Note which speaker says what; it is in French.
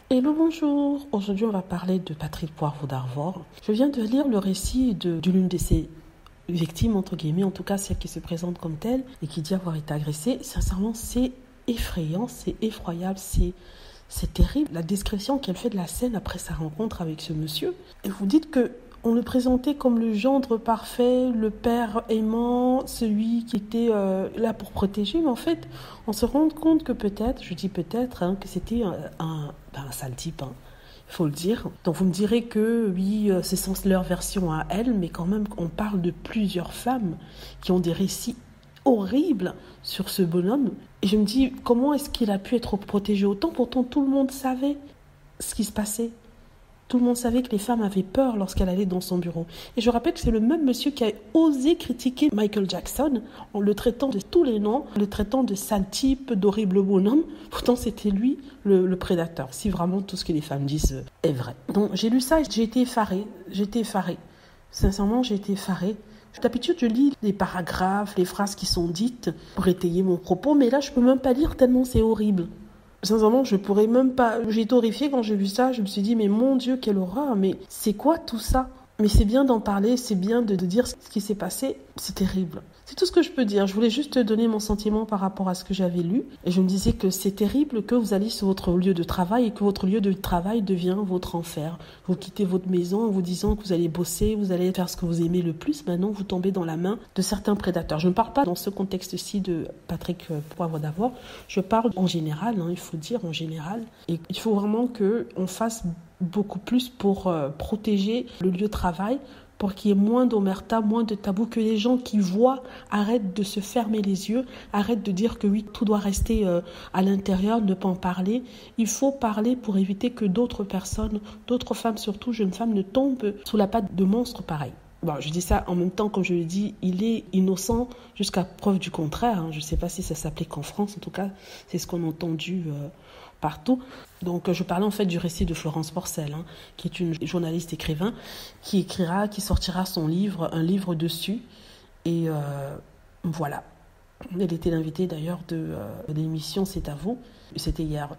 Speaker 1: Hello, bonjour. Aujourd'hui, on va parler de Patrick Poivre d'Arvor. Je viens de lire le récit de l'une de ses victimes, entre guillemets, en tout cas celle qui se présente comme telle et qui dit avoir été agressée. Sincèrement, c'est effrayant, c'est effroyable, c'est terrible. La description qu'elle fait de la scène après sa rencontre avec ce monsieur. Et vous dites que on le présentait comme le gendre parfait, le père aimant, celui qui était là pour protéger. Mais en fait, on se rend compte que peut-être, je dis peut-être, que c'était un sale type. Il faut le dire. Donc vous me direz que oui, c'est sans leur version à elle, mais quand même, on parle de plusieurs femmes qui ont des récits horribles sur ce bonhomme. Et je me dis, comment est-ce qu'il a pu être protégé autant? Pourtant, tout le monde savait ce qui se passait. Tout le monde savait que les femmes avaient peur lorsqu'elle allait dans son bureau. Et je rappelle que c'est le même monsieur qui a osé critiquer Michael Jackson en le traitant de tous les noms, le traitant de sale type, d'horrible bonhomme. Pourtant, c'était lui le prédateur, si vraiment tout ce que les femmes disent est vrai. Donc, j'ai lu ça et j'ai été effarée. Sincèrement, j'ai été effarée. D'habitude, je lis les paragraphes, les phrases qui sont dites pour étayer mon propos, mais là, je ne peux même pas lire tellement c'est horrible. Sincèrement, je pourrais même pas... J'ai été horrifiée quand j'ai vu ça. Je me suis dit, mais mon Dieu, quelle horreur. Mais c'est quoi tout ça? Mais c'est bien d'en parler, c'est bien de dire ce qui s'est passé. C'est terrible. C'est tout ce que je peux dire. Je voulais juste te donner mon sentiment par rapport à ce que j'avais lu. Et je me disais que c'est terrible que vous alliez sur votre lieu de travail et que votre lieu de travail devient votre enfer. Vous quittez votre maison en vous disant que vous allez bosser, vous allez faire ce que vous aimez le plus. Maintenant, vous tombez dans la main de certains prédateurs. Je ne parle pas dans ce contexte-ci de Patrick Poivre d'Arvor. Je parle en général, il faut dire en général. Et il faut vraiment qu'on fasse beaucoup plus pour protéger le lieu de travail, pour qu'il y ait moins d'omerta, moins de tabous, que les gens qui voient arrêtent de se fermer les yeux, arrêtent de dire que oui, tout doit rester à l'intérieur, ne pas en parler. Il faut parler pour éviter que d'autres personnes, d'autres femmes, surtout jeunes femmes, ne tombent sous la patte de monstres pareils. Bon, je dis ça en même temps, comme je le dis, il est innocent jusqu'à preuve du contraire. Je ne sais pas si ça s'applique en France, en tout cas, c'est ce qu'on a entendu partout. Donc, je parlais en fait du récit de Florence Porcel, qui est une journaliste écrivain, qui sortira son livre, un livre dessus. Et voilà. Elle était l'invitée d'ailleurs de l'émission C'est à vous. C'était hier.